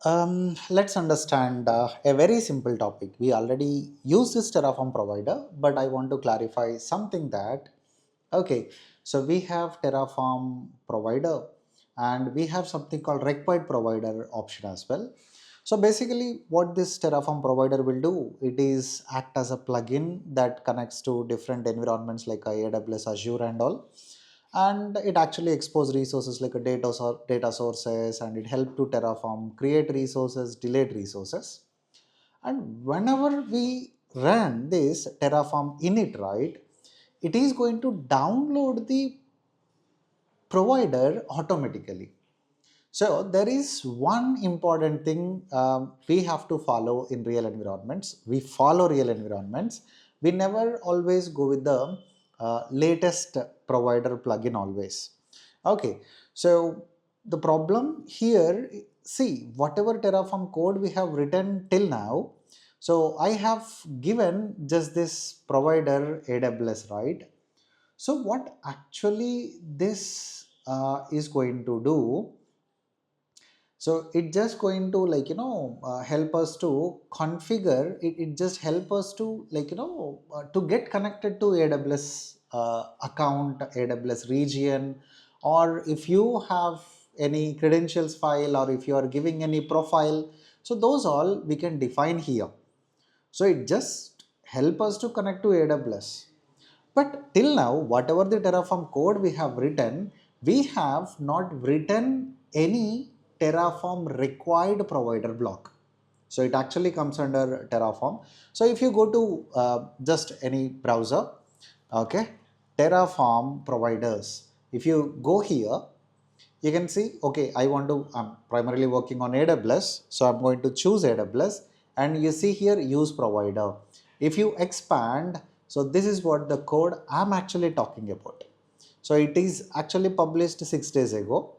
Let's understand a very simple topic. We already use this Terraform provider, but I want to clarify something that, okay, so we have Terraform provider and we have something called required provider option as well. So basically what this Terraform provider will do, it is act as a plugin that connects to different environments like AWS, Azure and all, and it actually expose resources like a data sources, and it help to Terraform create resources, delete resources. And whenever we run this Terraform init, right, it is going to download the provider automatically. So there is one important thing we have to follow in real environments. We follow real environments. We never always go with the latest provider plugin always. Okay, so the problem here, see, whatever Terraform code we have written till now, so I have given just this provider AWS, right? So what actually this is going to do, so it just going to help us to configure it, it just help us to to get connected to AWS account, AWS region, or if you have any credentials file, or if you are giving any profile, so those all we can define here. So it just help us to connect to AWS. But till now, whatever the Terraform code we have written, we have not written any Terraform required provider block. So it actually comes under Terraform. So if you go to just any browser, okay, Terraform providers, if you go here, you can see, okay, I'm primarily working on AWS, so I'm going to choose AWS, and you see here use provider. If you expand, so this is what the code I'm actually talking about. So it is actually published 6 days ago.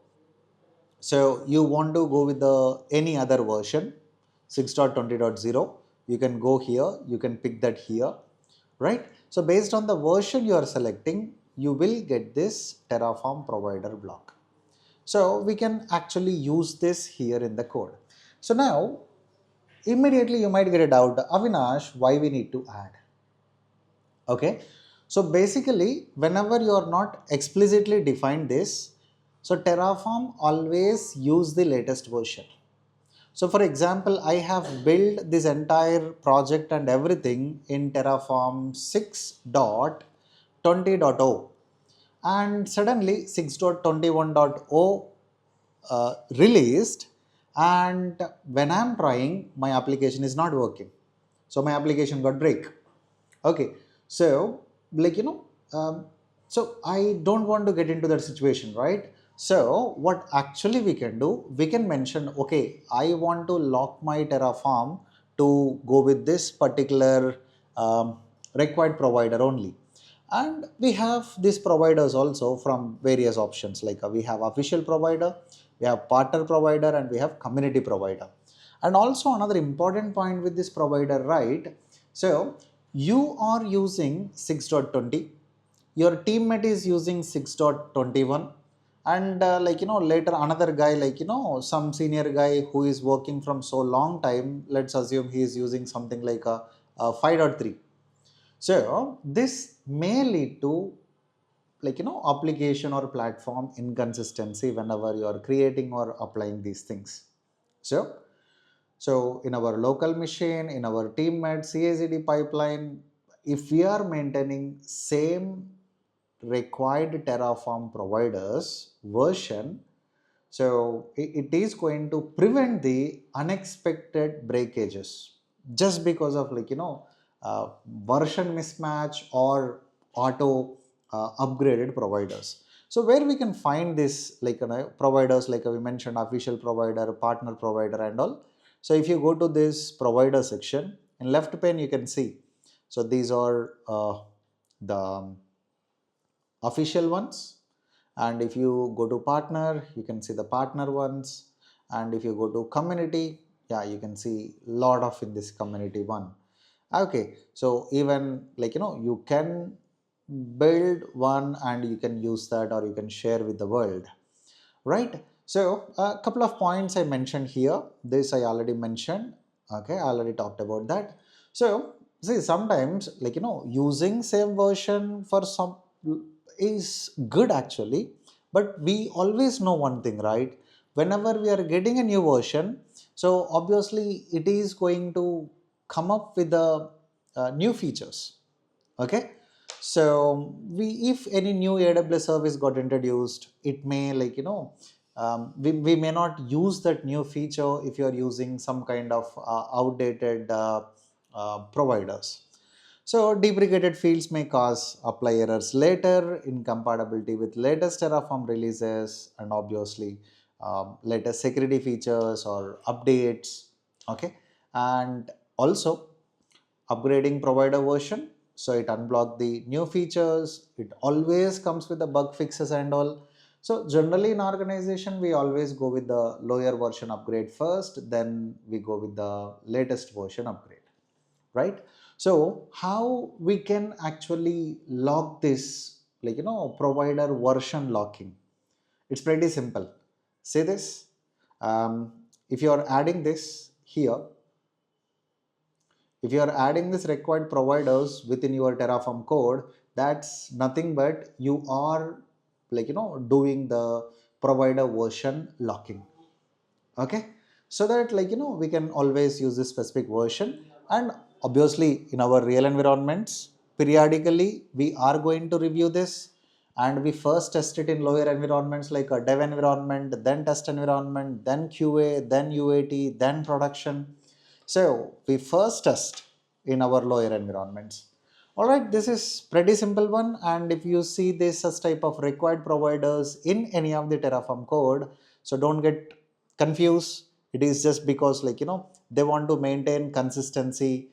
So you want to go with the any other version 6.20.0, you can go here, you can pick that here, right? So based on the version you are selecting, you will get this Terraform provider block. So we can actually use this here in the code. So now immediately you might get a doubt, Avinash, why we need to add? Okay, so basically whenever you are not explicitly defined this, so Terraform always use the latest version. So for example, I have built this entire project and everything in Terraform 6.20.0, and suddenly 6.21.0 released, and when I'm trying, my application is not working. So my application got break. Okay, so so I don't want to get into that situation, right? So what actually we can do, we can mention, okay, I want to lock my Terraform to go with this particular required provider only. And we have these providers also from various options, like we have official provider, we have partner provider, and we have community provider. And also another important point with this provider, right? So you are using 6.20, your teammate is using 6.21, and later another guy, some senior guy who is working from so long time, let's assume he is using something like a 5.3. So this may lead to application or platform inconsistency whenever you are creating or applying these things. So in our local machine, in our teammate CI/CD pipeline, if we are maintaining same required Terraform providers version, so it is going to prevent the unexpected breakages just because of version mismatch or auto upgraded providers. So where we can find this providers, like we mentioned, official provider, partner provider and all. So if you go to this provider section in left pane, you can see, so these are the official ones, and if you go to partner, you can see the partner ones, and if you go to community, yeah, you can see lot of in this community one. Okay, so even you can build one and you can use that, or you can share with the world, right? So a couple of points I mentioned here. This I already mentioned. Okay, I already talked about that. So see, sometimes using same version for some is good actually, but we always know one thing, right? Whenever we are getting a new version, so obviously it is going to come up with the new features. Okay, so we if any new AWS service got introduced, it may we may not use that new feature if you are using some kind of outdated providers. So deprecated fields may cause apply errors later, incompatibility with latest Terraform releases, and obviously latest security features or updates. Okay, and also upgrading provider version, so it unblock the new features. It always comes with the bug fixes and all. So generally in organization we always go with the lower version upgrade first, then we go with the latest version upgrade, right? So how we can actually lock this, provider version locking? It's pretty simple. See this, um, if you are adding this here, if you are adding this required providers within your Terraform code, that's nothing but you are doing the provider version locking. Okay, so that we can always use this specific version. And obviously in our real environments, periodically we are going to review this, and we first test it in lower environments like a dev environment, then test environment, then QA, then UAT, then production. So we first test in our lower environments. All right, this is pretty simple one. And if you see this as type of required providers in any of the Terraform code, so don't get confused. It is just because they want to maintain consistency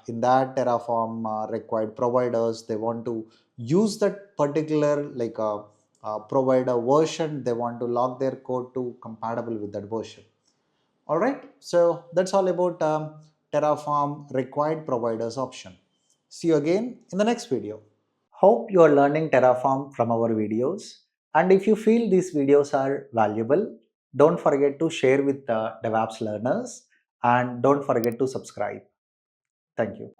in that Terraform required providers. They want to use that particular provider version. They want to lock their code to compatible with that version. All right, so that's all about Terraform required providers option. See you again in the next video. Hope you are learning Terraform from our videos. And if you feel these videos are valuable, don't forget to share with the DevOps learners, and don't forget to subscribe. Thank you.